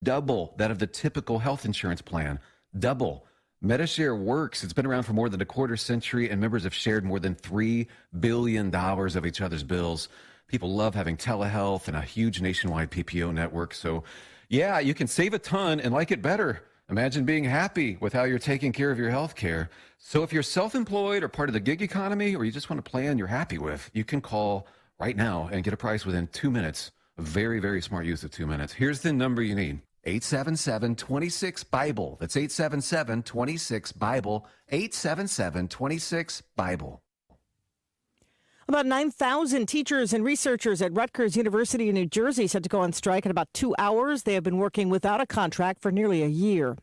double that of the typical health insurance plan. Double. MediShare works. It's been around for more than a quarter century, and members have shared more than $3 billion of each other's bills. People love having telehealth and a huge nationwide PPO network. So, yeah, you can save a ton and like it better. Imagine being happy with how you're taking care of your health care. So if you're self-employed or part of the gig economy, or you just want a plan you're happy with, you can call right now and get a price within 2 minutes. A very, very smart use of 2 minutes. Here's the number you need. 877-26-BIBLE. That's 877-26-BIBLE. 877-26-BIBLE. About 9,000 teachers and researchers at Rutgers University in New Jersey set to go on strike in about 2 hours. They have been working without a contract for nearly a year.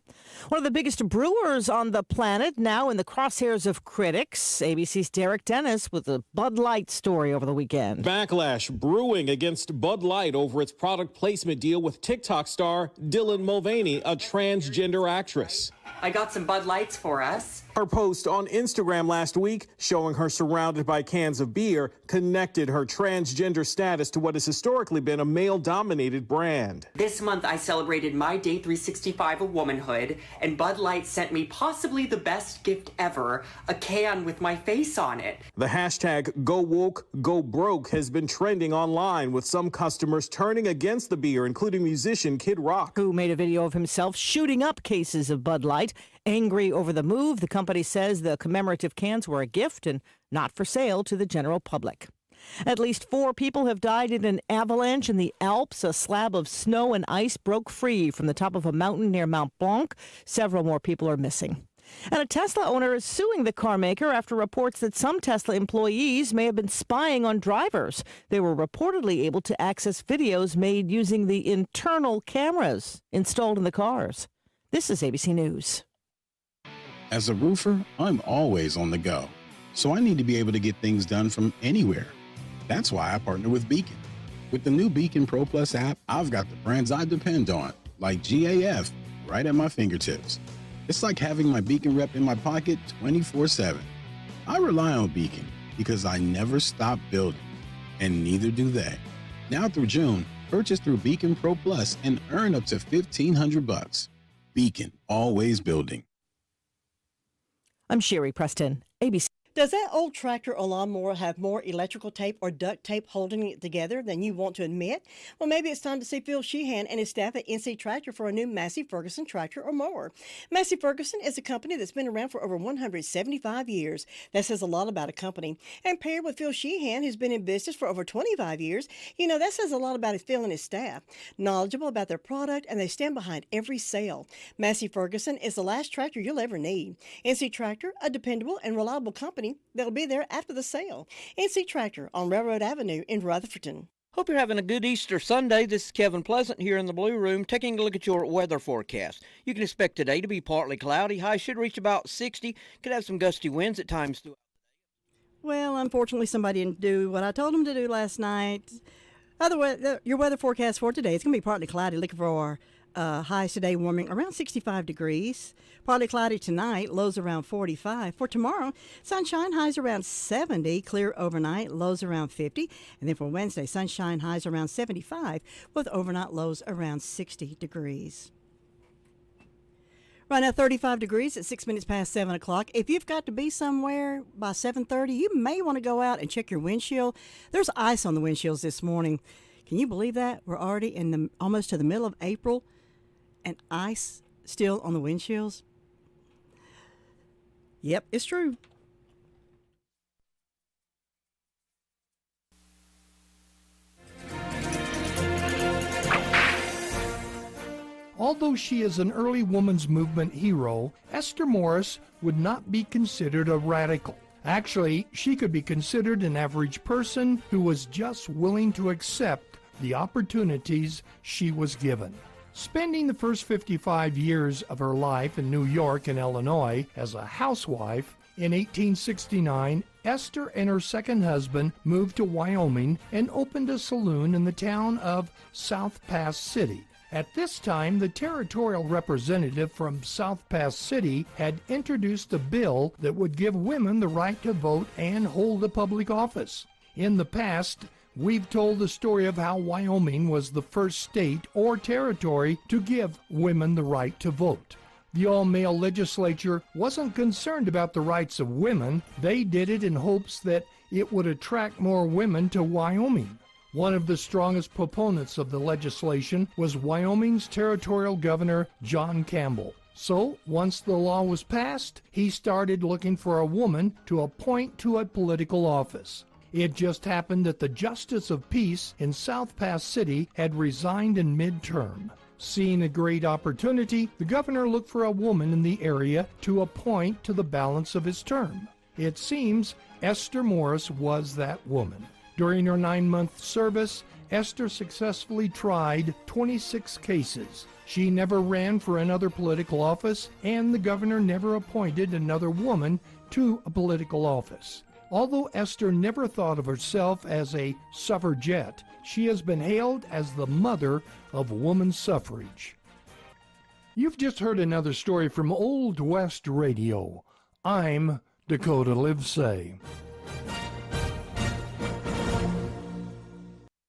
One of the biggest brewers on the planet, now in the crosshairs of critics. ABC's Derek Dennis with a Bud Light story over the weekend. Backlash brewing against Bud Light over its product placement deal with TikTok star Dylan Mulvaney, a transgender actress. I got some Bud Lights for us. Her post on Instagram last week showing her surrounded by cans of beer connected her transgender status to what has historically been a male-dominated brand. This month I celebrated my day 365 of womanhood, and Bud Light sent me possibly the best gift ever, a can with my face on it. The hashtag Go Woke, Go Broke has been trending online, with some customers turning against the beer, including musician Kid Rock, who made a video of himself shooting up cases of Bud Light. Angry over the move, the company says the commemorative cans were a gift and not for sale to the general public. At least 4 people have died in an avalanche in the Alps. A slab of snow and ice broke free from the top of a mountain near Mount Blanc. Several more people are missing. And a Tesla owner is suing the car maker after reports that some Tesla employees may have been spying on drivers. They were reportedly able to access videos made using the internal cameras installed in the cars. This is ABC News. As a roofer, I'm always on the go, so I need to be able to get things done from anywhere. That's why I partner with Beacon. With the new Beacon Pro Plus app, I've got the brands I depend on, like GAF, right at my fingertips. It's like having my Beacon rep in my pocket 24/7. I rely on Beacon because I never stop building, and neither do they. Now through June, purchase through Beacon Pro Plus and earn up to $1,500. Beacon, always building. I'm Sherry Preston, ABC. Does that old tractor or lawnmower have more electrical tape or duct tape holding it together than you want to admit? Well, maybe it's time to see Phil Sheehan and his staff at NC Tractor for a new Massey Ferguson tractor or mower. Massey Ferguson is a company that's been around for over 175 years. That says a lot about a company. And paired with Phil Sheehan, who's been in business for over 25 years, that says a lot about his Phil and his staff. Knowledgeable about their product, and they stand behind every sale. Massey Ferguson is the last tractor you'll ever need. NC Tractor, a dependable and reliable company that'll be there after the sale. NC Tractor on Railroad Avenue in Rutherford. Hope you're having a good Easter Sunday. This is Kevin Pleasant here in the Blue Room taking a look at your weather forecast. You can expect today to be partly cloudy. High should reach about 60. Could have some gusty winds at times throughout the day. Well, unfortunately, somebody didn't do what I told them to do last night. Your weather forecast for today is going to be partly cloudy, looking for highs today warming around 65 degrees. Partly cloudy tonight, lows around 45. For tomorrow, sunshine, highs around 70, clear overnight, lows around 50. And then for Wednesday, sunshine, highs around 75, with overnight lows around 60 degrees. Right now, 35 degrees at 6 minutes past 7 o'clock. If you've got to be somewhere by 7:30, you may want to go out and check your windshield. There's ice on the windshields this morning. Can you believe that? We're already almost to the middle of April, and ice still on the windshields. Yep, it's true. Although she is an early women's movement hero, Esther Morris would not be considered a radical. Actually, she could be considered an average person who was just willing to accept the opportunities she was given. Spending the first 55 years of her life in New York and Illinois as a housewife, in 1869, Esther and her second husband moved to Wyoming and opened a saloon in the town of South Pass City. At this time, the territorial representative from South Pass City had introduced a bill that would give women the right to vote and hold a public office. In the past, we've told the story of how Wyoming was the first state or territory to give women the right to vote. The all-male legislature wasn't concerned about the rights of women. They did it in hopes that it would attract more women to Wyoming. One of the strongest proponents of the legislation was Wyoming's territorial governor, John Campbell. So, once the law was passed, he started looking for a woman to appoint to a political office. It just happened that the Justice of Peace in South Pass City had resigned in midterm. Seeing a great opportunity, the governor looked for a woman in the area to appoint to the balance of his term. It seems Esther Morris was that woman. During her 9-month service, Esther successfully tried 26 cases. She never ran for another political office, and the governor never appointed another woman to a political office. Although Esther never thought of herself as a suffragette, she has been hailed as the mother of women's suffrage. You've just heard another story from Old West Radio. I'm Dakota Livesay.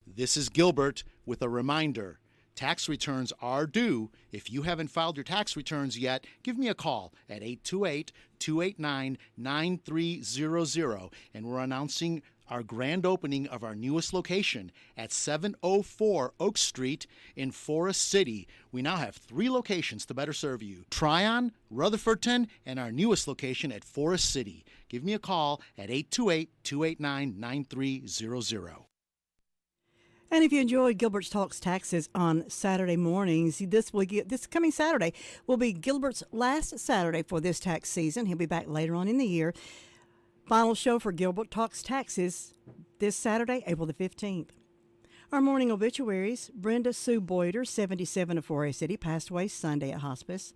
This is Gilbert with a reminder. Tax returns are due. If you haven't filed your tax returns yet, give me a call at 828-289-9300, and we're announcing our grand opening of our newest location at 704 Oak Street in Forest City. We now have 3 locations to better serve you: Tryon, Rutherfordton, and our newest location at Forest City. Give me a call at 828-289-9300. And if you enjoyed Gilbert's Talks Taxes on Saturday mornings, this coming Saturday will be Gilbert's last Saturday for this tax season. He'll be back later on in the year. Final show for Gilbert Talks Taxes this Saturday, April the 15th. Our morning obituaries: Brenda Sue Boyder, 77, of Forest City, passed away Sunday at hospice.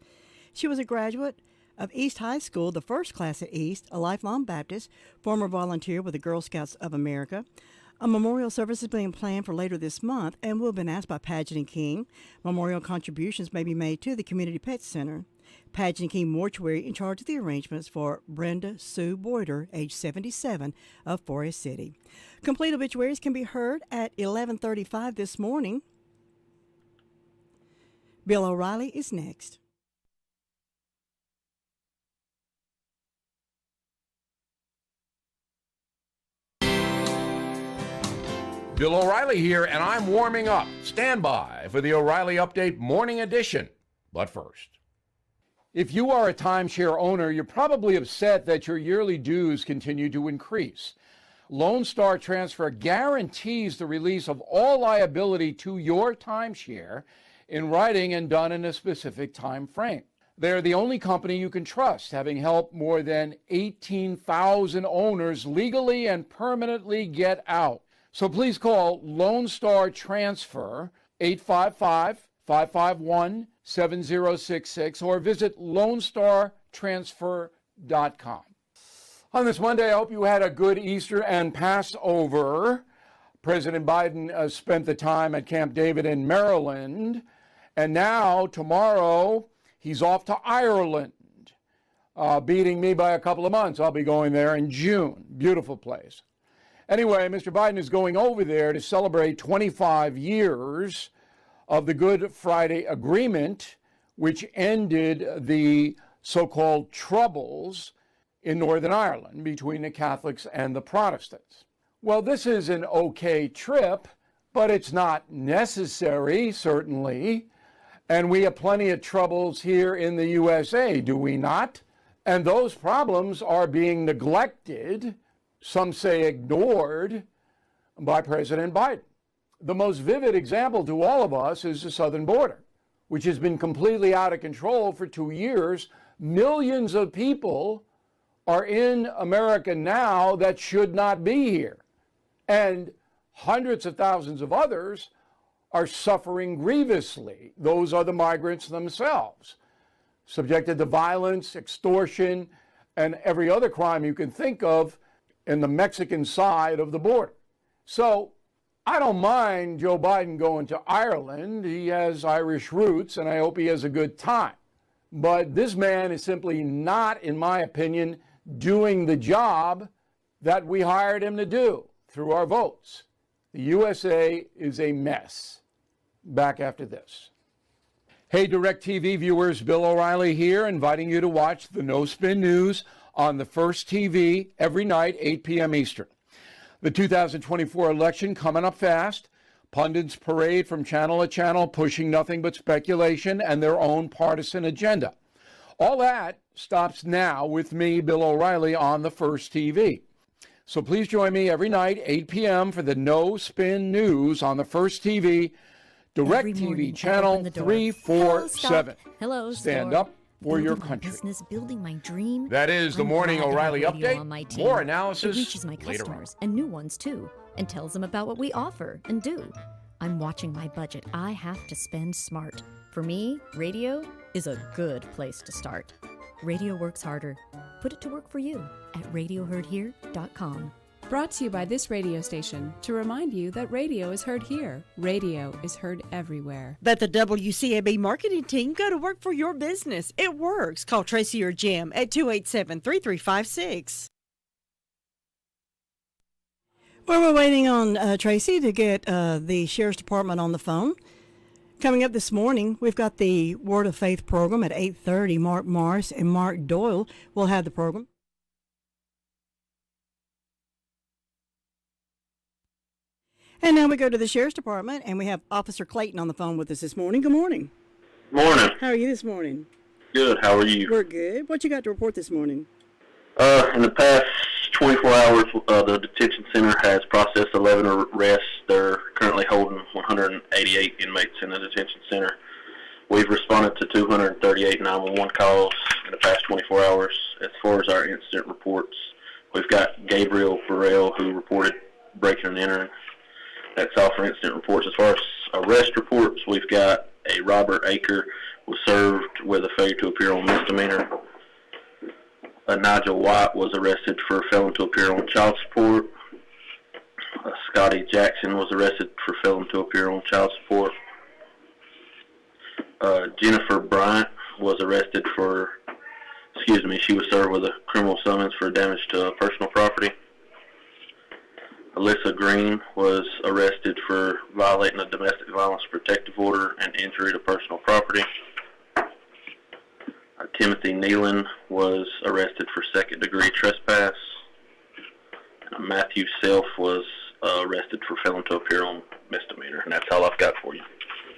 She was a graduate of East High School, the first class at East, a lifelong Baptist, former volunteer with the Girl Scouts of America. A memorial service is being planned for later this month and will have been asked by Paget and King. Memorial contributions may be made to the Community Pet Center. Paget and King Mortuary in charge of the arrangements for Brenda Sue Boyder, age 77, of Forest City. Complete obituaries can be heard at 11:35 this morning. Bill O'Reilly is next. Bill O'Reilly here, and I'm warming up. Stand by for the O'Reilly Update Morning Edition. But first, if you are a timeshare owner, you're probably upset that your yearly dues continue to increase. Lone Star Transfer guarantees the release of all liability to your timeshare in writing and done in a specific time frame. They're the only company you can trust, having helped more than 18,000 owners legally and permanently get out. So please call Lone Star Transfer, 855-551-7066, or visit LoneStarTransfer.com. On this Monday, I hope you had a good Easter and Passover. President Biden spent the time at Camp David in Maryland, and now, tomorrow, he's off to Ireland, beating me by a couple of months. I'll be going there in June. Beautiful place. Anyway, Mr. Biden is going over there to celebrate 25 years of the Good Friday Agreement, which ended the so-called Troubles in Northern Ireland between the Catholics and the Protestants. Well, this is an okay trip, but it's not necessary, certainly. And we have plenty of troubles here in the USA, do we not? And those problems are being neglected, some say ignored, by President Biden. The most vivid example to all of us is the southern border, which has been completely out of control for 2 years. Millions of people are in America now that should not be here. And hundreds of thousands of others are suffering grievously. Those are the migrants themselves, subjected to violence, extortion, and every other crime you can think of in the Mexican side of the border. So I don't mind Joe Biden going to Ireland. He has Irish roots, and I hope he has a good time. But this man is simply not, in my opinion, doing the job that we hired him to do through our votes. The USA is a mess. Back after this. Hey, DirecTV viewers, Bill O'Reilly here, inviting you to watch the No Spin News on the First TV every night, 8 p.m. Eastern. The 2024 election coming up fast. Pundits parade from channel to channel, pushing nothing but speculation and their own partisan agenda. All that stops now with me, Bill O'Reilly, on the First TV. So please join me every night, 8 p.m. for the No Spin News on the First TV, DirecTV channel 347. Hello, Stand up for your country. Business, building my dream. That is the I'm Morning glad to have O'Reilly radio Update. on my team. More analysis It reaches my later on. customers and new ones too, and tells them about what we offer and do. I'm watching my budget. I have to spend smart. For me, radio is a good place to start. Radio works harder. Put it to work for you at radioheardhere.com. Brought to you by this radio station to remind you that radio is heard here. Radio is heard everywhere. Let the WCAB marketing team go to work for your business. It works. Call Tracy or Jim at 287-3356. Well, we're waiting on Tracy to get the Sheriff's Department on the phone. Coming up this morning, we've got the Word of Faith program at 8:30. Mark Morris and Mark Doyle will have the program. And now we go to the Sheriff's Department, and we have Officer Clayton on the phone with us this morning. Good morning. Morning. How are you this morning? Good. How are you? We're good. What you got to report this morning? In the past 24 hours, the detention center has processed 11 arrests. They're currently holding 188 inmates in the detention center. We've responded to 238 911 calls in the past 24 hours. As far as our incident reports, we've got Gabriel Burrell, who reported breaking and entering. That's all for incident reports. As far as arrest reports, we've got a Robert Aker was served with a failure to appear on misdemeanor. Nigel White was arrested for failing to appear on child support. Scotty Jackson was arrested for failing to appear on child support. Jennifer Bryant was arrested she was served with a criminal summons for damage to personal property. Alyssa Green was arrested for violating a domestic violence protective order and injury to personal property. Timothy Nealon was arrested for second-degree trespass. Matthew Self was arrested for failing to appear on misdemeanor. And that's all I've got for you.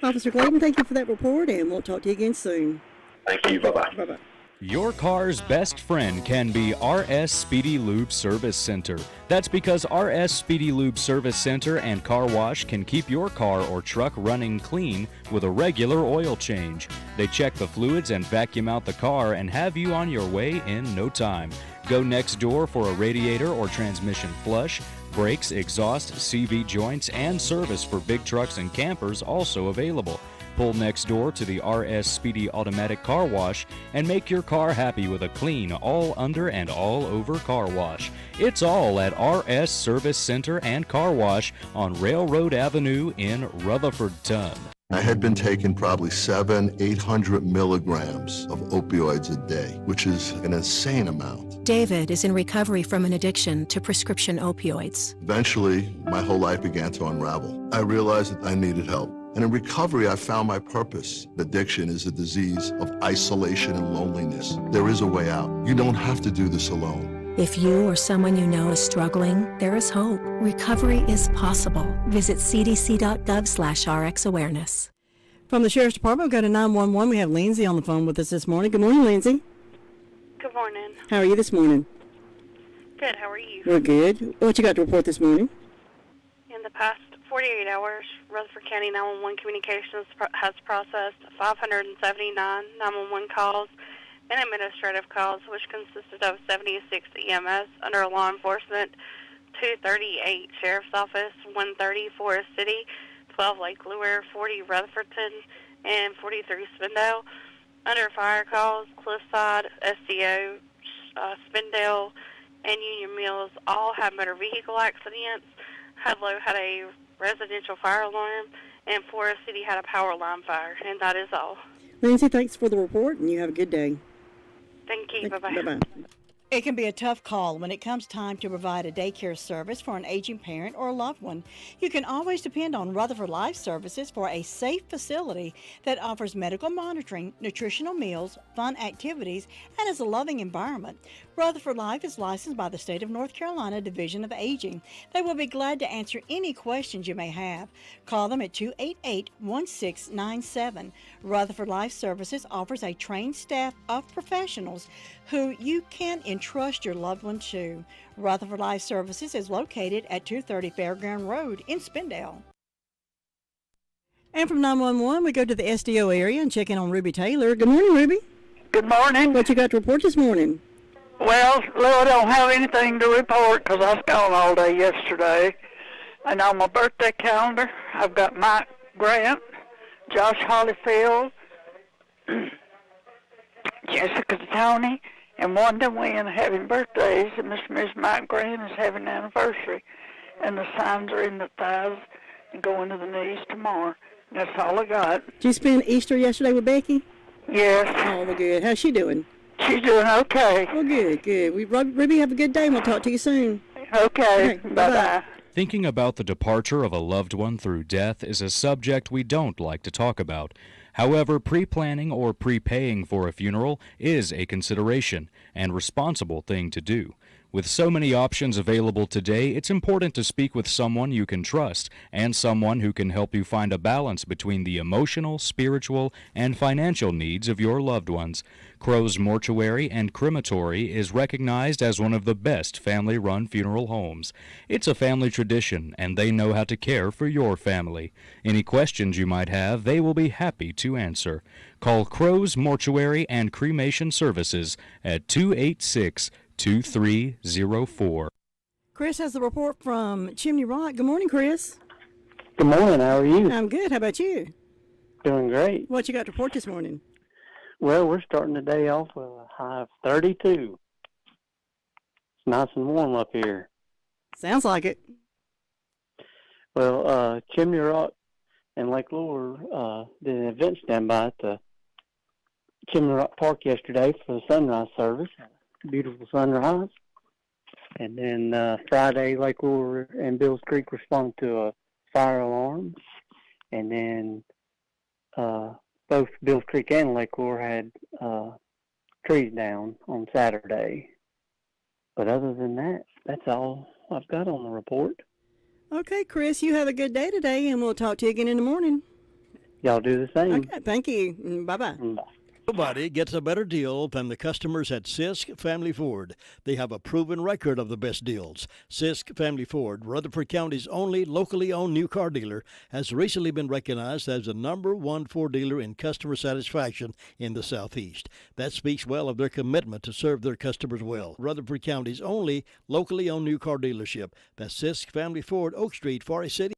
Officer Clayton, thank you for that report, and we'll talk to you again soon. Thank you. Bye-bye. Bye-bye. Your car's best friend can be RS Speedy Lube Service Center. That's because RS Speedy Lube Service Center and Car Wash can keep your car or truck running clean with a regular oil change. They check the fluids and vacuum out the car and have you on your way in no time. Go next door for a radiator or transmission flush. Brakes, exhaust, CV joints, and service for big trucks and campers also available. Pull next door to the RS Speedy Automatic Car Wash and make your car happy with a clean, all under and all over car wash. It's all at RS Service Center and Car Wash on Railroad Avenue in Rutherfordton. I had been taking probably 800 milligrams of opioids a day, which is an insane amount. David is in recovery from an addiction to prescription opioids. Eventually, my whole life began to unravel. I realized that I needed help. And in recovery, I found my purpose. Addiction is a disease of isolation and loneliness. There is a way out. You don't have to do this alone. If you or someone you know is struggling, there is hope. Recovery is possible. Visit cdc.gov/RxAwareness. From the Sheriff's Department, we've got a 911. We have Lindsay on the phone with us this morning. Good morning, Lindsay. Good morning. How are you this morning? Good. How are you? We're good. What you got to report this morning? In the past 48 hours, Rutherford County 911 Communications has processed 579 911 calls and administrative calls, which consisted of 76 EMS under law enforcement, 238 Sheriff's Office, 130 Forest City, 12 Lake Lure, 40 Rutherfordton, and 43 Spindale. Under fire calls, Cliffside, SDO, Spindale, and Union Mills all had motor vehicle accidents. Hadlow had a residential fire alarm, and Forest City had a power line fire, and that is all. Lindsay, thanks for the report, and you have a good day. Thank you. Bye-bye. Bye-bye. It can be a tough call when it comes time to provide a daycare service for an aging parent or a loved one. You can always depend on Rutherford Life Services for a safe facility that offers medical monitoring, nutritional meals, fun activities, and is a loving environment. Rutherford Life is licensed by the State of North Carolina Division of Aging. They will be glad to answer any questions you may have. Call them at 288-1697. Rutherford Life Services offers a trained staff of professionals who you can entrust your loved one to. Rutherford Life Services is located at 230 Fairground Road in Spindale. And from 911, we go to the SDO area and check in on Ruby Taylor. Good morning, Ruby. Good morning. What you got to report this morning? Well, I don't have anything to report because I was gone all day yesterday. And on my birthday calendar, I've got Mike Grant, Josh Hollyfield, Jessica Tony, and Wanda Wynn having birthdays, and Mr. and Miss Mike Grant is having an anniversary. And the signs are in the thighs and going to the knees tomorrow. And that's all I got. Did you spend Easter yesterday with Becky? Yes. Oh, well, good. How's she doing? She's doing okay. Well, good, good. Ruby, have a good day, and we'll talk to you soon. Okay. Bye-bye. Thinking about the departure of a loved one through death is a subject we don't like to talk about. However, pre-planning or prepaying for a funeral is a consideration and responsible thing to do. With so many options available today, it's important to speak with someone you can trust and someone who can help you find a balance between the emotional, spiritual, and financial needs of your loved ones. Crow's Mortuary and Crematory is recognized as one of the best family-run funeral homes. It's a family tradition, and they know how to care for your family. Any questions you might have, they will be happy to answer. Call Crow's Mortuary and Cremation Services at 286-2304. Chris has the report from Chimney Rock. Good morning, Chris. Good morning. How are you? I'm good. How about you? Doing great. What you got to report this morning? Well, we're starting the day off with a high of 32. It's nice and warm up here. Sounds like it. Well, Chimney Rock and Lake Lure did an event standby at the Chimney Rock Park yesterday for the sunrise service. Beautiful sunrise. And then Friday, Lake Lure and Bills Creek responded to a fire alarm. And then both Bills Creek and Lake Lure had trees down on Saturday. But other than that, that's all I've got on the report. Okay, Chris, you have a good day today, and we'll talk to you again in the morning. Y'all do the same. Okay, thank you. Bye-bye. Bye. Nobody gets a better deal than the customers at Sisk Family Ford. They have a proven record of the best deals. Sisk Family Ford, Rutherford County's only locally owned new car dealer, has recently been recognized as the #1 Ford dealer in customer satisfaction in the Southeast. That speaks well of their commitment to serve their customers well. Rutherford County's only locally owned new car dealership. That's Sisk Family Ford, Oak Street, Forest City.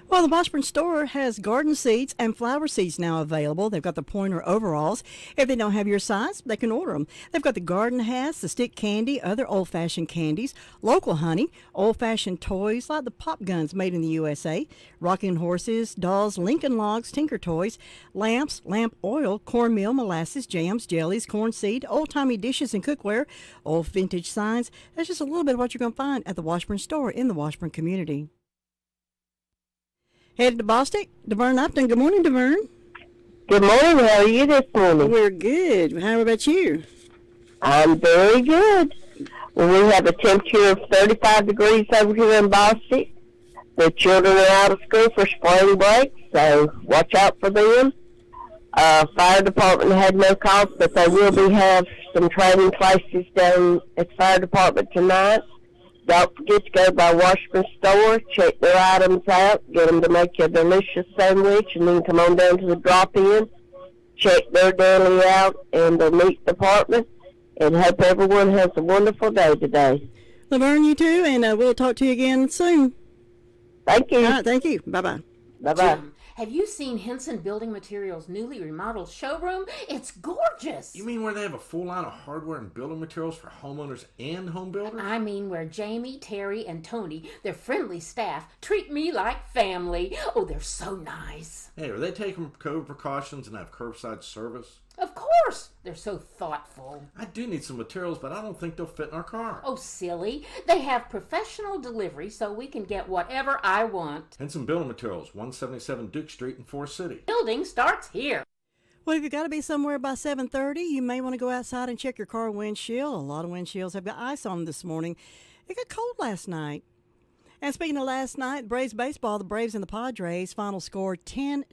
Well, the Washburn store has garden seeds and flower seeds now available. They've got the pointer overalls. If they don't have your size, they can order them. They've got the garden hats, the stick candy, other old-fashioned candies, local honey, old-fashioned toys like the pop guns made in the USA, rocking horses, dolls, Lincoln logs, Tinker toys, lamps, lamp oil, cornmeal, molasses, jams, jellies, corn seed, old-timey dishes and cookware, old vintage signs. That's just a little bit of what you're going to find at the Washburn store in the Washburn community. Headed to Boston, DeVern Upton. Good morning, DeVern. Good morning. How are you this morning? We're good. How about you? I'm very good. Well, we have a temperature of 35 degrees over here in Boston. The children are out of school for spring break, so watch out for them. Fire department had no calls, but they will have some training classes down at the fire department tonight. Don't forget to go by Washburn store, check their items out, get them to make you a delicious sandwich, and then come on down to the drop-in, check their daily out in the meat department, and hope everyone has a wonderful day today. Laverne, you too, and we'll talk to you again soon. Thank you. All right, thank you. Bye-bye. Bye-bye. Jim, have you seen Henson Building Materials' newly remodeled showroom? It's gorgeous. You mean where they have a full line of hardware and building materials for homeowners and home builders? I mean where Jamie, Terry, and Tony, their friendly staff, treat me like family. Oh, they're so nice. Hey, are they taking COVID precautions and have curbside service? Of course! They're so thoughtful. I do need some materials, but I don't think they'll fit in our car. Oh, silly. They have professional delivery so we can get whatever I want. Henson Building Materials, 177 Duke Street in Forest City. Building starts here. Well, if you've got to be somewhere by 7:30, you may want to go outside and check your car windshield. A lot of windshields have got ice on them this morning. It got cold last night. And speaking of last night, Braves baseball, the Braves and the Padres, final score 10-2.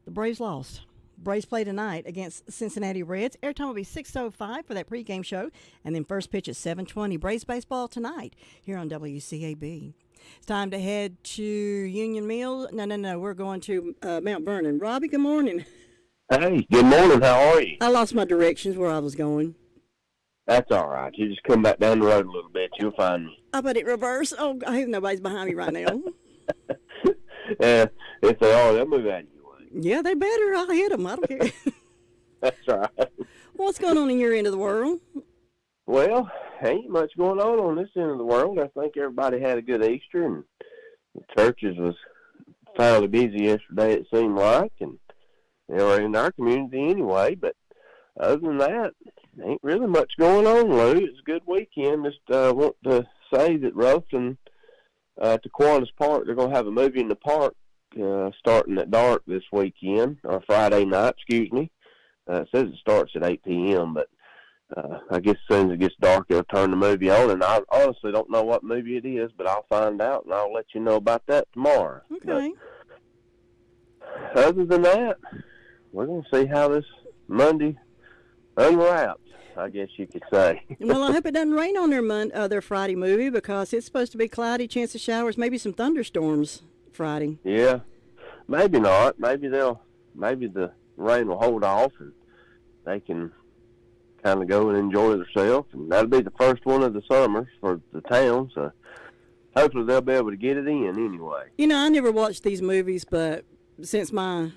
The Braves lost. Braves play tonight against Cincinnati Reds. Airtime will be 6:05 for that pregame show. And then first pitch at 7:20. Braves baseball tonight here on WCAB. It's time to head to Union Mill. No. We're going to Mount Vernon. Robbie, good morning. Hey, good morning. How are you? I lost my directions where I was going. That's all right. You just come back down the road a little bit. You'll find me. I put it reverse. Oh, I hope nobody's behind me right now. If they are, they'll move out of your way. Yeah, they better. I'll hit them. I don't care. That's right. What's going on in your end of the world? Well, ain't much going on this end of the world. I think everybody had a good Easter, and the churches was fairly busy yesterday, it seemed like, and they were in our community anyway. But other than that, ain't really much going on, Lou. It's a good weekend. Just want to say that Ralston to Kiwanis Park, they're going to have a movie in the park starting at dark this weekend, or Friday night, excuse me. It says it starts at 8 p.m., but I guess as soon as it gets dark, they'll turn the movie on. And I honestly don't know what movie it is, but I'll find out, and I'll let you know about that tomorrow. Okay. But other than that, we're going to see how this Monday unwraps, I guess you could say. Well, I hope it doesn't rain on their Friday movie, because it's supposed to be cloudy, chance of showers, maybe some thunderstorms Friday. Yeah, maybe not. Maybe the rain will hold off, and they can kind of go and enjoy themselves. And that'll be the first one of the summer for the town, so hopefully they'll be able to get it in anyway. You know, I never watched these movies, but since my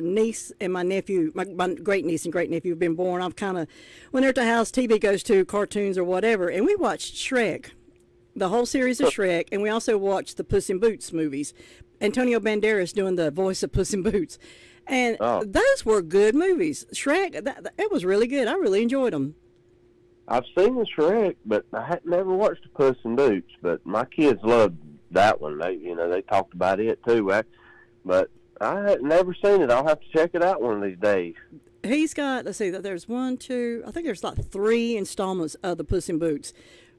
niece and my nephew, my great niece and great nephew have been born, I've kind of, when they're at the house, TV goes to cartoons or whatever, and we watched Shrek, the whole series of Shrek, and we also watched the Puss in Boots movies. Antonio Banderas doing the voice of Puss in Boots. And those were good movies. Shrek, it was really good. I really enjoyed them. I've seen the Shrek, but I had never watched the Puss in Boots. But my kids loved that one. They talked about it too. But I had never seen it. I'll have to check it out one of these days. He's got, let's see, there's 1, 2, I think there's like 3 installments of the Puss in Boots.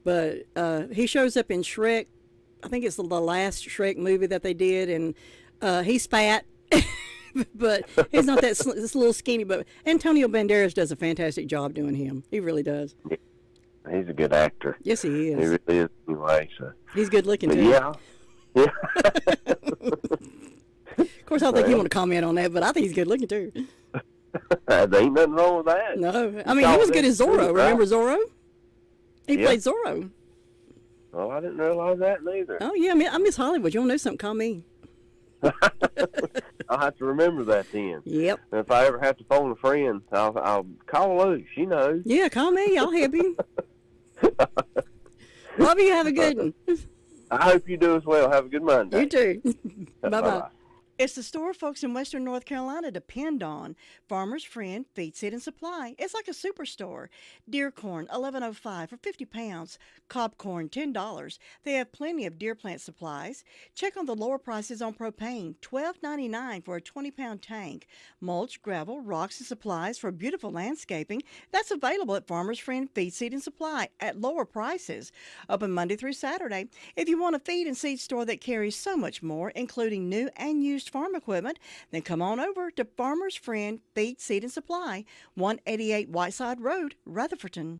But he shows up in Shrek. I think it's the last Shrek movie that they did, and he's fat. But he's not this little skinny, but Antonio Banderas does a fantastic job doing him. He really does. He's a good actor. Yes, he is. He really is anyway. So. He's good looking, too. Yeah. Of course, I don't think you want to comment on that, but I think he's good looking, too. There ain't nothing wrong with that. No. I mean, he was good as Zorro. Remember Zorro? He played Zorro. Oh, I didn't realize that neither. Oh, yeah. I miss Hollywood. You want to know something, call me. I'll have to remember that then. Yep. And if I ever have to phone a friend, I'll call Lou. She knows. Yeah, call me. I'll help you. Love you. Have a good one. I hope you do as well. Have a good Monday. You too. Bye-bye. Bye-bye. It's the store folks in Western North Carolina depend on. Farmer's Friend Feed, Seed, and Supply. It's like a superstore. Deer corn, $11.05 for 50 pounds. Cob corn, $10. They have plenty of deer plant supplies. Check on the lower prices on propane, $12.99 for a 20-pound tank. Mulch, gravel, rocks, and supplies for beautiful landscaping. That's available at Farmer's Friend Feed, Seed, and Supply at lower prices. Open Monday through Saturday. If you want a feed and seed store that carries so much more, including new and used farm equipment, then come on over to Farmer's Friend Feed, Seed, and Supply, 188 Whiteside Road, Rutherfordton.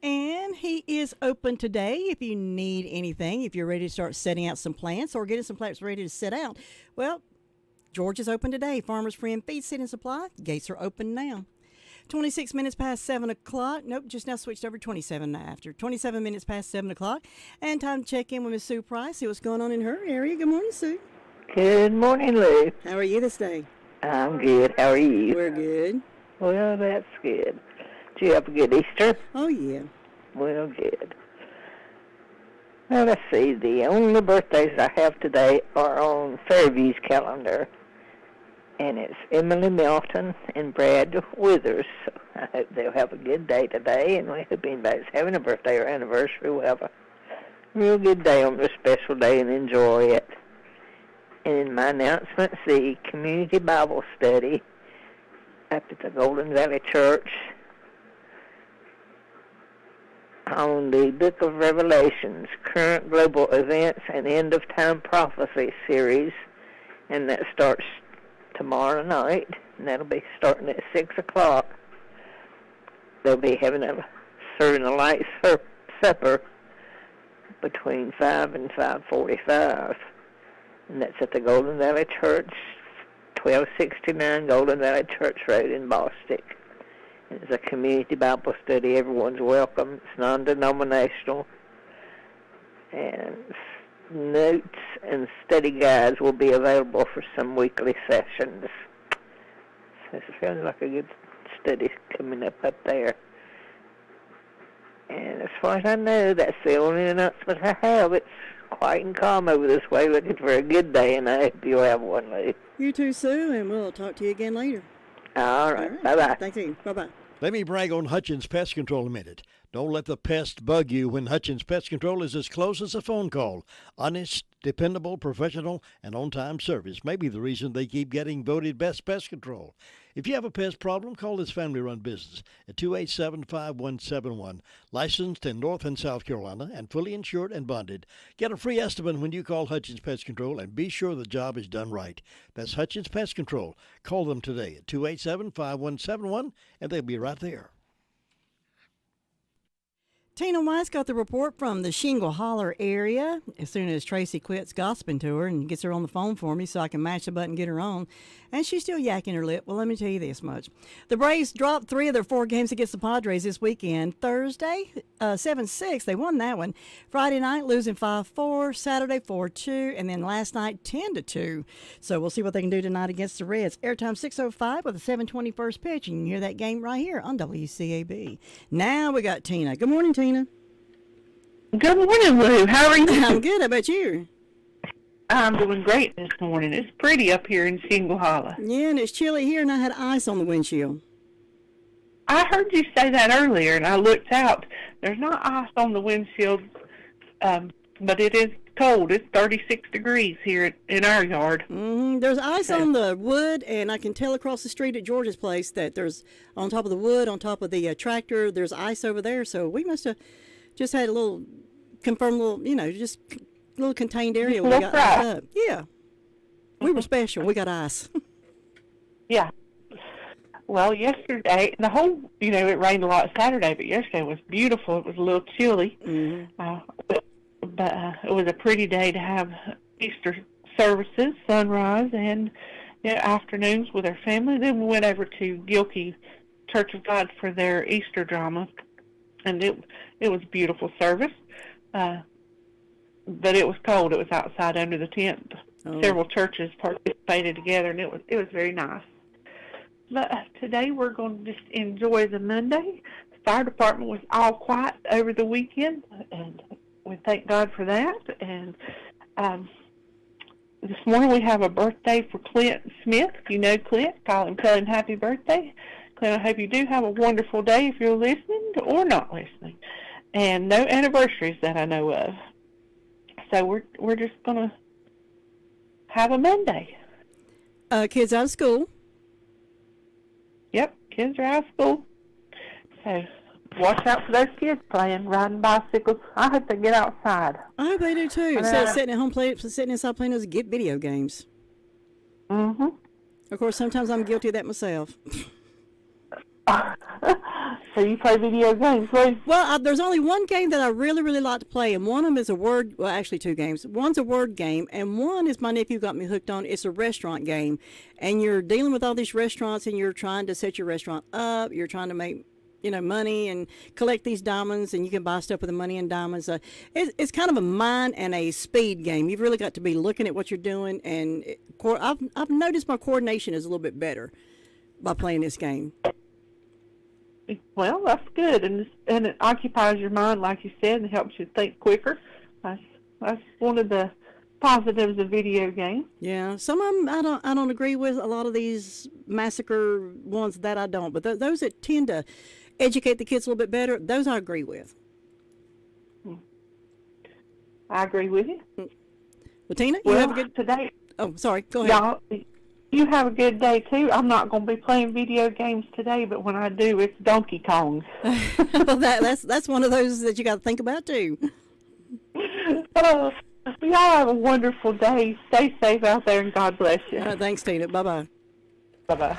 And he is open today if you need anything, if you're ready to start setting out some plants or getting some plants ready to set out. Well, George is open today. Farmer's Friend Feed, Seed, and Supply. Gates are open now. 26 minutes past 7 o'clock. Nope, just now switched over 27 after. 27 minutes past 7 o'clock. And time to check in with Miss Sue Price, see what's going on in her area. Good morning, Sue. Good morning, Lou. How are you this day? I'm good. How are you? We're good. Well, that's good. Did you have a good Easter? Oh, yeah. Well, good. Well, let's see. The only birthdays I have today are on Fairview's calendar. And it's Emily Melton and Brad Withers. So I hope they'll have a good day today, and we hope anybody's having a birthday or anniversary will have a real good day on their special day and enjoy it. And in my announcements, the community Bible study up at the Golden Valley Church on the Book of Revelations, Current Global Events and End of Time Prophecy series, and that starts tomorrow night, and that'll be starting at 6 o'clock. They'll be serving a light supper between 5 and 5:45, and that's at the Golden Valley Church, 1269 Golden Valley Church Road in Bostic. It's a community Bible study. Everyone's welcome. It's non-denominational, and notes and study guides will be available for some weekly sessions. So it sounds like a good study coming up there. And as far as I know, that's the only announcement I have. It's quiet and calm over this way, looking for a good day, and I hope you'll have one, Lou. You too, Sue, and we'll talk to you again later. All right. Bye-bye. Thank you. Bye-bye. Let me brag on Hutchins Pest Control a minute. Don't let the pest bug you when Hutchins Pest Control is as close as a phone call. Honest, dependable, professional, and on-time service may be the reason they keep getting voted best pest control. If you have a pest problem, call this family-run business at 287-5171. Licensed in North and South Carolina and fully insured and bonded. Get a free estimate when you call Hutchins Pest Control and be sure the job is done right. That's Hutchins Pest Control. Call them today at 287-5171 and they'll be right there. Tina Weiss got the report from the Shingle Holler area as soon as Tracy quits gossiping to her and gets her on the phone for me so I can mash the button and get her on. And she's still yakking her lip. Well, let me tell you this much. The Braves dropped 3 of their 4 games against the Padres this weekend. Thursday, 7-6. They won that one. Friday night, losing 5-4. Saturday, 4-2. And then last night, 10-2. So we'll see what they can do tonight against the Reds. Airtime 6:05 with a 7:20 first pitch. And you can hear that game right here on WCAB. Now we got Tina. Good morning, Tina. Good morning, Lou. How are you? I'm good. How about you? I'm doing great this morning. It's pretty up here in Shingle Hollow. Yeah, and it's chilly here, and I had ice on the windshield. I heard you say that earlier, and I looked out. There's not ice on the windshield, but it is cold. It's 36 degrees here in our yard. Mm-hmm. There's ice on the wood, and I can tell across the street at George's place that there's, on top of the wood, on top of the tractor, there's ice over there. So we must have just had a little, just a little contained area where we got ice up. Yeah. We were special. We got ice. Yeah. Well, yesterday, it rained a lot Saturday, but yesterday was beautiful. It was a little chilly. Mm-hmm. But it was a pretty day to have Easter services, sunrise, and afternoons with our family. Then we went over to Gilkey Church of God for their Easter drama, and it was a beautiful service. But it was cold. It was outside under the tent. Oh. Several churches participated together, and it was very nice. But today we're going to just enjoy the Monday. The fire department was all quiet over the weekend, and we thank God for that. And this morning we have a birthday for Clint Smith. If you know Clint, call him, tell him happy birthday. Clint, I hope you do have a wonderful day if you're listening or not listening. And no anniversaries that I know of. So we're just going to have a Monday. Kids out of school. Yep, kids are out of school. So watch out for those kids riding bicycles. I hope they get outside. I hope they do too. Instead of sitting at home sitting inside playing those video games. Mm-hmm. Of course, sometimes I'm guilty of that myself. So you play video games, right? Well, there's only one game that I really, really like to play, and one of them is actually 2 games. One's a word game, and one is my nephew got me hooked on. It's a restaurant game, and you're dealing with all these restaurants, and you're trying to set your restaurant up. You're trying to make, money and collect these diamonds, and you can buy stuff with the money and diamonds. It's kind of a mind and a speed game. You've really got to be looking at what you're doing, and I've noticed my coordination is a little bit better by playing this game. Well, that's good, and it occupies your mind, like you said, and helps you think quicker. That's one of the positives of video games. Yeah, some of them I don't agree with. A lot of these massacre ones that I don't, but those that tend to educate the kids a little bit better, those I agree with. I agree with you. Tina, you have a good today. Oh, sorry. Go ahead. Y'all, you have a good day too. I'm not going to be playing video games today, but when I do, it's Donkey Kong. Well, that's one of those that you got to think about too. Y'all have a wonderful day. Stay safe out there, and God bless you. Thanks, Tina. Bye-bye. Bye-bye.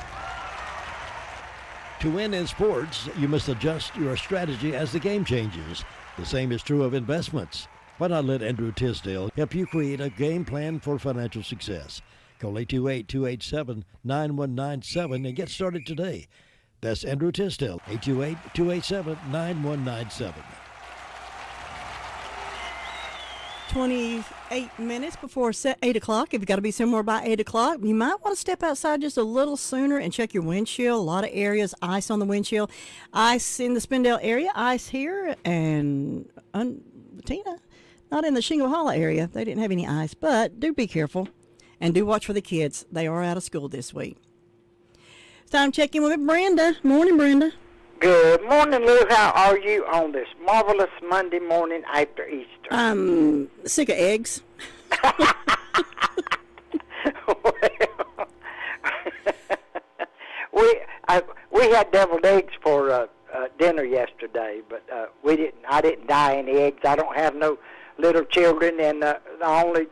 To win in sports, you must adjust your strategy as the game changes. The same is true of investments. Why not let Andrew Tisdale help you create a game plan for financial success? Call 828-287-9197 and get started today. That's Andrew Tisdale, 828-287-9197. 28 minutes before 8 o'clock. If you've got to be somewhere by 8 o'clock, you might want to step outside just a little sooner and check your windshield. A lot of areas, ice on the windshield. Ice in the Spindale area, ice here, and Tina, not in the Shingle Hollow area. They didn't have any ice, but do be careful and do watch for the kids. They are out of school this week. It's time to check in with Brenda. Morning, Brenda. Good morning, Lou. How are you on this marvelous Monday morning after Easter? I'm sick of eggs. We had deviled eggs for dinner yesterday, but I didn't dye any eggs. I don't have no little children, and the only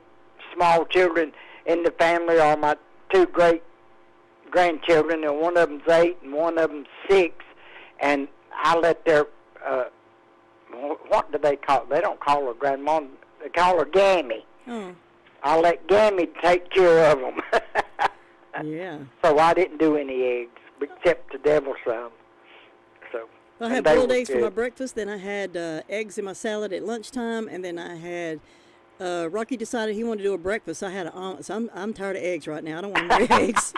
small children in the family are my two great grandchildren, and one of them's 8 and one of them's 6. And I let their, what do they call it? They don't call her grandma. They call her Gammy. Oh. I let Gammy take care of them. Yeah. So I didn't do any eggs, except to devil some. So I had boiled eggs for my breakfast, then I had eggs in my salad at lunchtime, and then I had, Rocky decided he wanted to do a breakfast, so I had an omelet. So I'm tired of eggs right now. I don't want any eggs.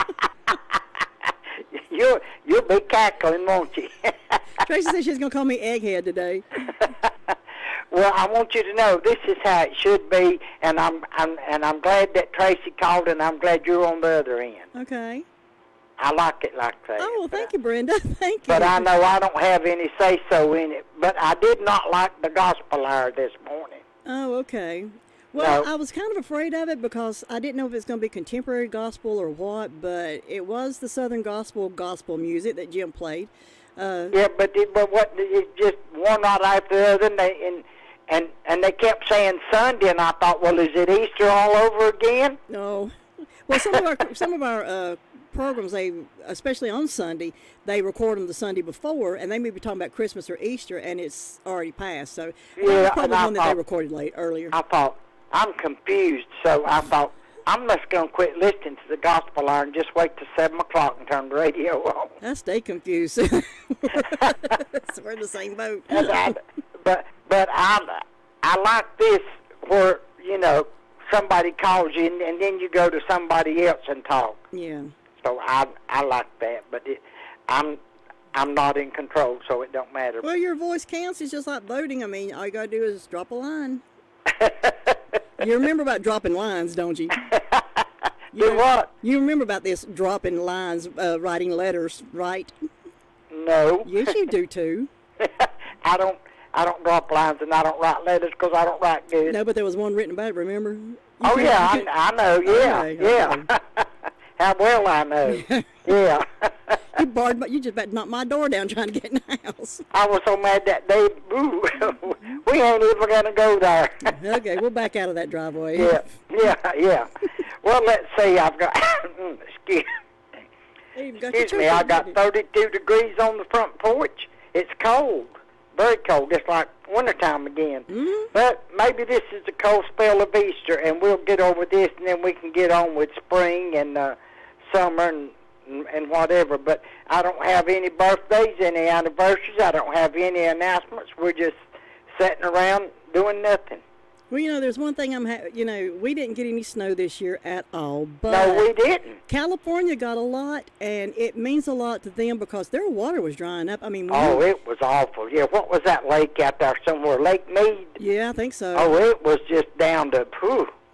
You'll be cackling, won't you? Tracy said she's going to call me Egghead today. Well, I want you to know this is how it should be, and I'm glad that Tracy called, and I'm glad you're on the other end. Okay. I like it like that. Oh, well, thank you, Brenda. Thank you. But I know I don't have any say-so in it. But I did not like the gospel hour this morning. Oh, okay. Well, No. I was kind of afraid of it because I didn't know if it's going to be contemporary gospel or what, but it was the Southern gospel music that Jim played. Yeah, but what? It just one right after the other, and they kept saying Sunday, and I thought, well, is it Easter all over again? No. Well, some of our programs, they especially on Sunday, they record them the Sunday before, and they may be talking about Christmas or Easter, and it's already passed. So that was probably one that they recorded earlier. I thought, I'm confused, so I thought, I'm just going to quit listening to the gospel hour and just wait till 7 o'clock and turn the radio on. I stay confused. We're in the same boat. But I like this where, somebody calls you and then you go to somebody else and talk. Yeah. So I like that, but I'm not in control, so it don't matter. Well, your voice counts. It's just like voting. I mean, all you got to do is drop a line. You remember about dropping lines, don't you? What? You remember about this dropping lines, writing letters, right? No. Yes, you do too. I don't drop lines and I don't write letters because I don't write good. No, but there was one written about it. Remember? I know. Yeah, Okay, yeah. How well I know. Yeah. You just about knocked my door down trying to get in the house. I was so mad that day. Ooh, we ain't even gonna go there. Okay, we'll back out of that driveway. Yeah. Well, let's see. I've got. Excuse me. I got 32 degrees on the front porch. It's cold, very cold. It's like wintertime again. Mm-hmm. But maybe this is the cold spell of Easter, and we'll get over this, and then we can get on with spring and summer and whatever. But I don't have any birthdays, any anniversaries. I don't have any announcements. We're just sitting around doing nothing. Well, there's one thing we didn't get any snow this year at all. But no, we didn't. California got a lot, and it means a lot to them because their water was drying up. I mean, it was awful. Yeah, what was that lake out there somewhere? Lake Mead? Yeah, I think so. Oh, it was just down to,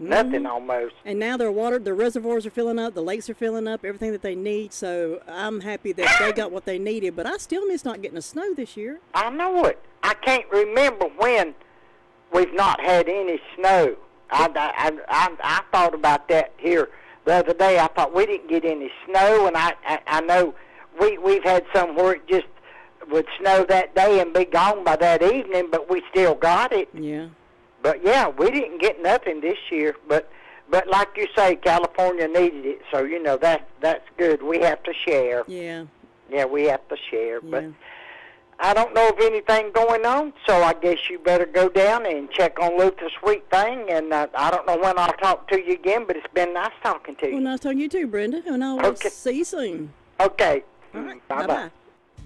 Nothing almost. And now their reservoirs are filling up, the lakes are filling up, everything that they need. So I'm happy that they got what they needed. But I still miss not getting the snow this year. I know it. I can't remember when we've not had any snow. I thought about that here the other day. I thought we didn't get any snow, and I know we've had some where it just would snow that day and be gone by that evening, but we still got it. Yeah. But yeah, we didn't get nothing this year. But like you say, California needed it, so you know that's good. We have to share. Yeah. Yeah, we have to share. Yeah. But I don't know of anything going on, so I guess you better go down and check on Luther's Sweet Thing. And I don't know when I'll talk to you again, but it's been nice talking to you. Well, nice talking to you too, Brenda, and I'll see you soon. Okay. All right. Bye-bye.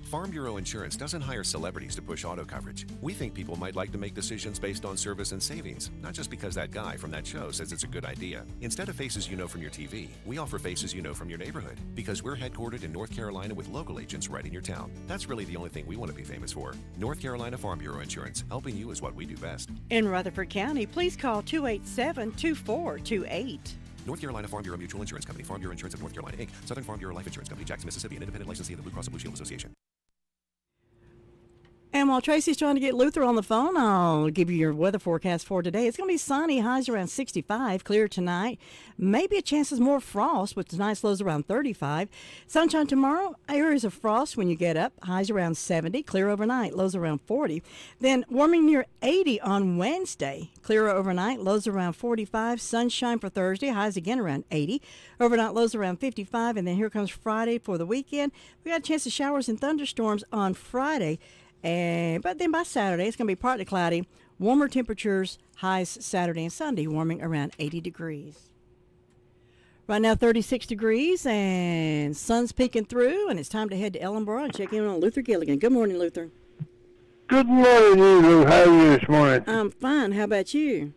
Farm Bureau Insurance doesn't hire celebrities to push auto coverage. We think people might like to make decisions based on service and savings, not just because that guy from that show says it's a good idea. Instead of faces you know from your TV, we offer faces you know from your neighborhood, because we're headquartered in North Carolina with local agents right in your town. That's really the only thing we want to be famous for. North Carolina Farm Bureau Insurance. Helping you is what we do best. In Rutherford County, please call 287-2428. North Carolina Farm Bureau Mutual Insurance Company, Farm Bureau Insurance of North Carolina, Inc., Southern Farm Bureau Life Insurance Company, Jackson, Mississippi, an independent licensee of the Blue Cross and Blue Shield Association. And while Tracy's trying to get Luther on the phone, I'll give you your weather forecast for today. It's going to be sunny, highs around 65, clear tonight. Maybe a chance of more frost with tonight's lows around 35. Sunshine tomorrow, areas of frost when you get up, highs around 70, clear overnight, lows around 40. Then warming near 80 on Wednesday, clear overnight, lows around 45. Sunshine for Thursday, highs again around 80. Overnight lows around 55. And then here comes Friday for the weekend. We got a chance of showers and thunderstorms on Friday. But then by Saturday, it's going to be partly cloudy. Warmer temperatures, highs Saturday and Sunday, warming around 80 degrees. Right now, 36 degrees, and sun's peeking through, and it's time to head to Ellenboro and check in on Luther Gilligan. Good morning, Luther. Good morning, Lou. How are you this morning? I'm fine. How about you?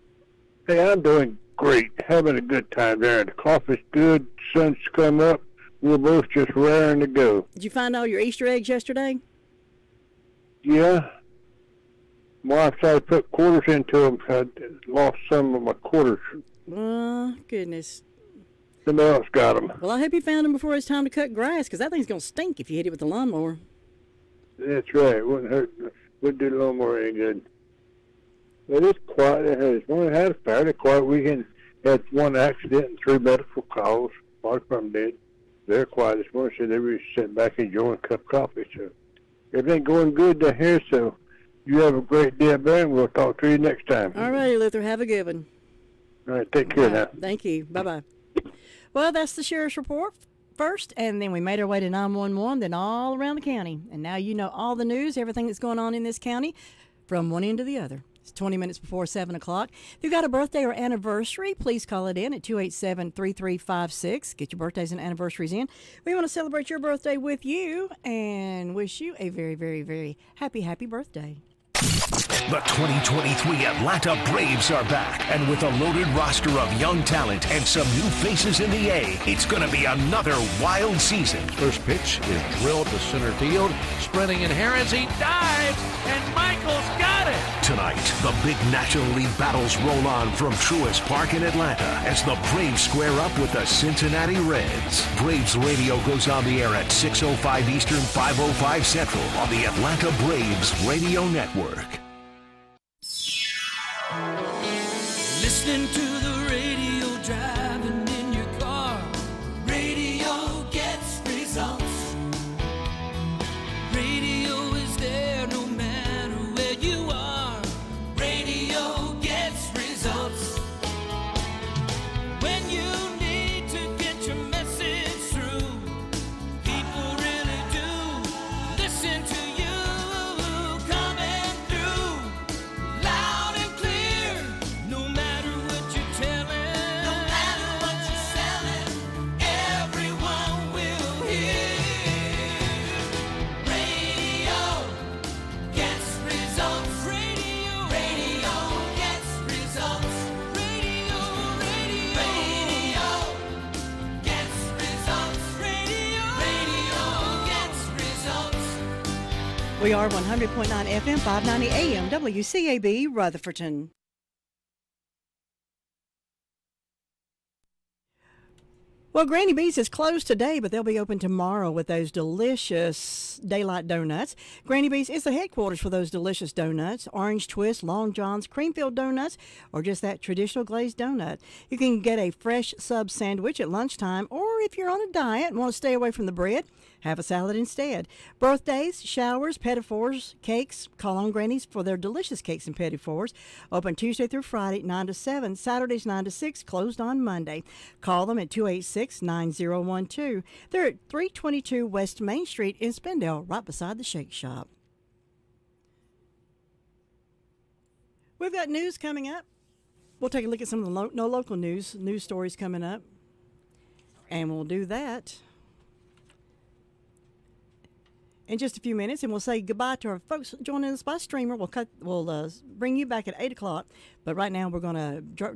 Hey, I'm doing great. Having a good time there. The coffee's good. Sun's come up. We're both just raring to go. Did you find all your Easter eggs yesterday? Yeah. Wife tried to put quarters into them. I lost some of my quarters. Oh, goodness. Somebody else got them. Well, I hope you found them before it's time to cut grass, because that thing's going to stink if you hit it with the lawnmower. That's right. It wouldn't hurt. Wouldn't do the lawnmower any good. But it's quiet. It's had a fairly quiet weekend. Had one accident and 3 medical calls. Most of them did. They're quiet this morning, so they were sitting back enjoying a cup of coffee. So everything going good down here, so you have a great day up there, and we'll talk to you next time. All righty, Luther. Have a good one. All right, take care now. Thank you. Bye-bye. Well, that's the sheriff's report first, and then we made our way to 911, then all around the county. And now you know all the news, everything that's going on in this county from one end to the other. It's 20 minutes before 7 o'clock. If you've got a birthday or anniversary, please call it in at 287-3356. Get your birthdays and anniversaries in. We want to celebrate your birthday with you and wish you a very, very, very happy birthday. The 2023 Atlanta Braves are back, and with a loaded roster of young talent and some new faces in the A, it's going to be another wild season. First pitch is drilled to center field. Sprinting in Harris, he dives, and Michael's got it. Tonight, the big National League battles roll on from Truist Park in Atlanta as the Braves square up with the Cincinnati Reds. Braves Radio goes on the air at 6:05 Eastern, 5:05 Central on the Atlanta Braves Radio Network. Listening to the radio, driving in your car. Radio gets results. Radio is there no matter where you are. Radio gets results. When you need to get your message through, people really do listen to you. Coming through loud and clear, no matter what you're telling, no matter what you're selling, everyone will hear. Radio gets results. Radio gets results. Radio gets results. Radio gets results. We are 100.9 FM, 590 AM, WCAB, Rutherfordton. Well, Granny B's is closed today, but they'll be open tomorrow with those delicious daylight donuts. Granny B's is the headquarters for those delicious donuts, orange twist, long johns, cream-filled donuts, or just that traditional glazed donut. You can get a fresh sub sandwich at lunchtime, or if you're on a diet and want to stay away from the bread, have a salad instead. Birthdays, showers, petit fours, cakes. Call on Granny's for their delicious cakes and petit fours. Open Tuesday through Friday, 9 to 7. Saturdays, 9 to 6. Closed on Monday. Call them at 286-9012. They're at 322 West Main Street in Spindale, right beside the Shake Shop. We've got news coming up. We'll take a look at some of the local news stories coming up. And we'll do that in just a few minutes, and we'll say goodbye to our folks joining us by streamer. We'll bring you back at 8 o'clock, but right now we're going to